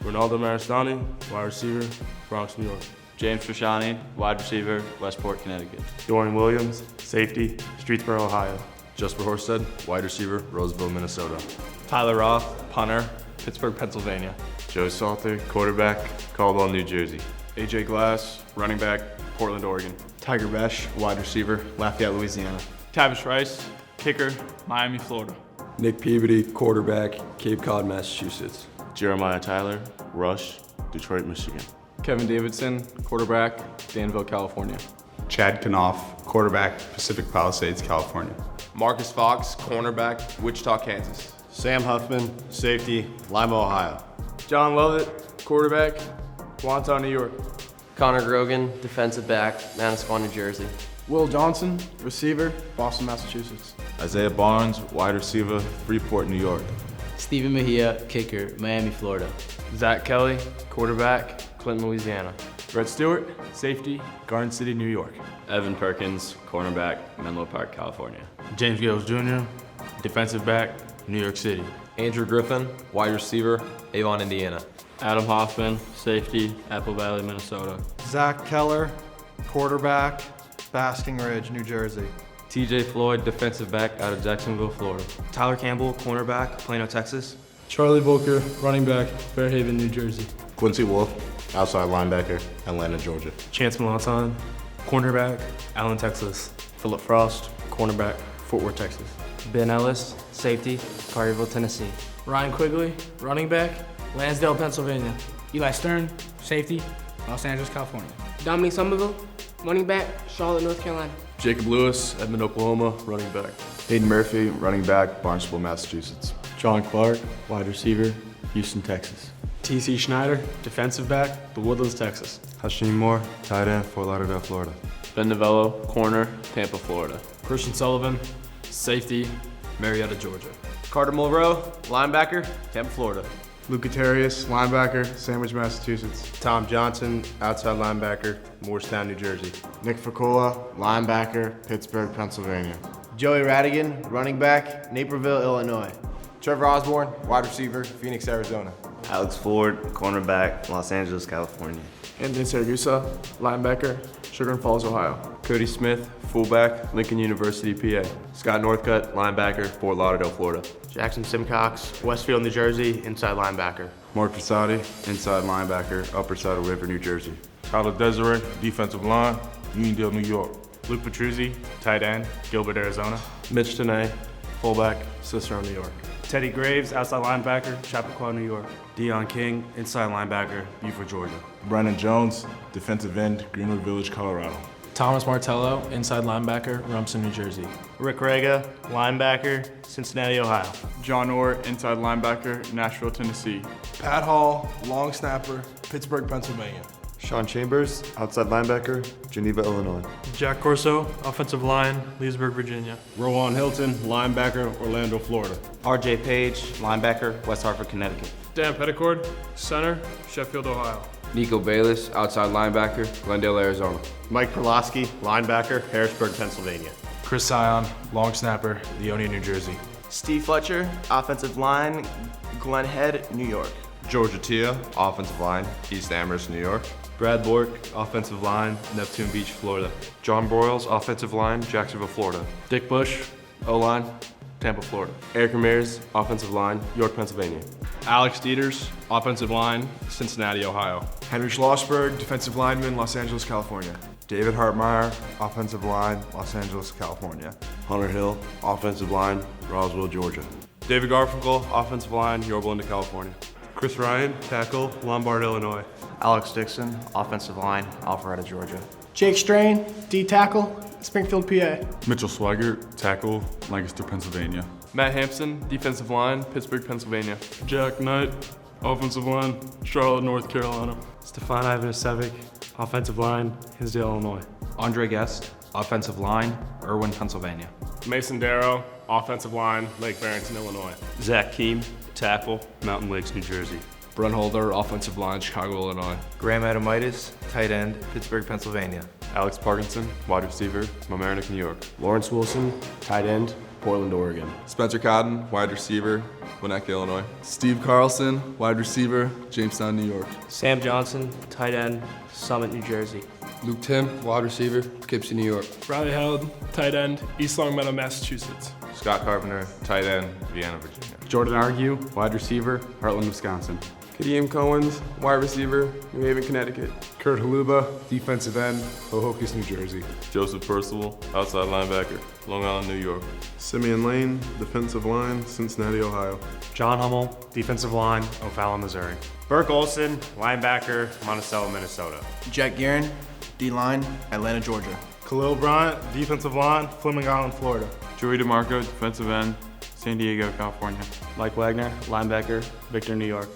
Ronaldo Maristani, wide receiver, Bronx, New York. James Frusciante, wide receiver, Westport, Connecticut. Dorian Williams, safety, Streetsboro, Ohio. Jasper Horsted, wide receiver, Roseville, Minnesota. Tyler Roth, punter, Pittsburgh, Pennsylvania. Joe Salter, quarterback, Caldwell, New Jersey. AJ Glass, running back, Portland, Oregon. Tiger Besh, wide receiver, Lafayette, Louisiana. Tavish Rice, kicker, Miami, Florida. Nick Peabody, quarterback, Cape Cod, Massachusetts. Jeremiah Tyler, Rush, Detroit, Michigan. Kevin Davidson, quarterback, Danville, California. Chad Knopf, quarterback, Pacific Palisades, California. Marcus Fox, cornerback, Wichita, Kansas. Sam Huffman, safety, Lima, Ohio. John Lovett, quarterback, Wantagh, New York. Connor Grogan, defensive back, Manasquan, New Jersey. Will Johnson, receiver, Boston, Massachusetts. Isaiah Barnes, wide receiver, Freeport, New York. Stephen Mejia, kicker, Miami, Florida. Zach Kelly, quarterback, Clinton, Louisiana. Brett Stewart, safety, Garden City, New York. Evan Perkins, cornerback, Menlo Park, California. James Gales Jr., defensive back, New York City. Andrew Griffin, wide receiver, Avon, Indiana. Adam Hoffman, safety, Apple Valley, Minnesota. Zach Keller, quarterback, Basking Ridge, New Jersey. TJ Floyd, defensive back out of Jacksonville, Florida. Tyler Campbell, cornerback, Plano, Texas. Charlie Volker, running back, Fairhaven, New Jersey. Quincy Wolff, outside linebacker, Atlanta, Georgia. Chance Milaton, cornerback, Allen, Texas. Philip Frost, cornerback, Fort Worth, Texas. Ben Ellis, safety, Collierville, Tennessee. Ryan Quigley, running back, Lansdale, Pennsylvania. Eli Stern, safety, Los Angeles, California. Dominique Somerville, running back, Charlotte, North Carolina. Jacob Lewis, Edmond, Oklahoma, running back. Hayden Murphy, running back, Barnstable, Massachusetts. John Clark, wide receiver, Houston, Texas. TC Schneider, defensive back, The Woodlands, Texas. Hashim Moore, tight end, Fort Lauderdale, Florida. Ben Novello, corner, Tampa, Florida. Christian Sullivan, safety, Marietta, Georgia. Carter Mulrow, linebacker, Tampa, Florida. Luke Atarius, linebacker, Sandwich, Massachusetts. Tom Johnson, outside linebacker, Morristown, New Jersey. Nick Fakula, linebacker, Pittsburgh, Pennsylvania. Joey Radigan, running back, Naperville, Illinois. Trevor Osborne, wide receiver, Phoenix, Arizona. Alex Ford, cornerback, Los Angeles, California. Anthony Saragusa, linebacker, Sugar Falls, Ohio. Cody Smith, fullback, Lincoln University, PA. Scott Northcutt, linebacker, Fort Lauderdale, Florida. Jackson Simcox, Westfield, New Jersey, inside linebacker. Mark Fasati, inside linebacker, Upper Saddle River, New Jersey. Tyler Desiree, defensive line, Uniondale, New York. Luke Petruzzi, tight end, Gilbert, Arizona. Mitch Tenay, fullback, Cicero, New York. Teddy Graves, outside linebacker, Chappaqua, New York. Deion King, inside linebacker, Beaufort, Georgia. Brandon Jones, defensive end, Greenwood Village, Colorado. Thomas Martello, inside linebacker, Rumson, New Jersey. Rick Raga, linebacker, Cincinnati, Ohio. John Orr, inside linebacker, Nashville, Tennessee. Pat Hall, long snapper, Pittsburgh, Pennsylvania. Sean Chambers, outside linebacker, Geneva, Illinois. Jack Corso, offensive line, Leesburg, Virginia. Rowan Hilton, linebacker, Orlando, Florida. RJ Page, linebacker, West Hartford, Connecticut. Dan Petticord, center, Sheffield, Ohio. Nico Bayless, outside linebacker, Glendale, Arizona. Mike Perlosky, linebacker, Harrisburg, Pennsylvania. Chris Sion, long snapper, Leonia, New Jersey. Steve Fletcher, offensive line, Glen Head, New York. George Attia, offensive line, East Amherst, New York. Brad Bork, offensive line, Neptune Beach, Florida. John Broyles, offensive line, Jacksonville, Florida. Dick Bush, O-line, Tampa, Florida. Eric Ramirez, offensive line, York, Pennsylvania. Alex Dieters, offensive line, Cincinnati, Ohio. Henry Schlossberg, defensive lineman, Los Angeles, California. David Hartmeyer, offensive line, Los Angeles, California. Hunter Hill, offensive line, Roswell, Georgia. David Garfinkel, offensive line, Yorba Linda, California. Chris Ryan, tackle, Lombard, Illinois. Alex Dixon, offensive line, Alpharetta, Georgia. Jake Strain, D tackle, Springfield, PA. Mitchell Sweigart, tackle, Lancaster, Pennsylvania. Matt Hampson, defensive line, Pittsburgh, Pennsylvania. Jack Knight, offensive line, Charlotte, North Carolina. Stefan Ivanisevic, offensive line, Hinsdale, Illinois. Andre Guest, offensive line, Irwin, Pennsylvania. Mason Darrow, offensive line, Lake Barrington, Illinois. Zach Keem, tackle, Mountain Lakes, New Jersey. Brent Holder, offensive line, Chicago, Illinois. Graham Adamitis, tight end, Pittsburgh, Pennsylvania. Alex Parkinson, wide receiver, Mamaroneck, New York. Lawrence Wilson, tight end, Portland, Oregon. Spencer Cotton, wide receiver, Winnetka, Illinois. Steve Carlson, wide receiver, Jamestown, New York. Sam Johnson, tight end, Summit, New Jersey. Luke Tim, wide receiver, Poughkeepsie, New York. Riley Held, tight end, East Longmeadow, Massachusetts. Scott Carpenter, tight end, Vienna, Virginia. Jordan Argue, wide receiver, Heartland, Wisconsin. Kadeem Cohens, wide receiver, New Haven, Connecticut. Kurt Haluba, defensive end, Hohokus, New Jersey. Joseph Percival, outside linebacker, Long Island, New York. Simeon Lane, defensive line, Cincinnati, Ohio. John Hummel, defensive line, O'Fallon, Missouri. Burke Olson, linebacker, Monticello, Minnesota. Jack Guerin, D-line, Atlanta, Georgia. Khalil Bryant, defensive line, Fleming Island, Florida. Joey DeMarco, defensive end, San Diego, California. Mike Wagner, linebacker, Victor, New York.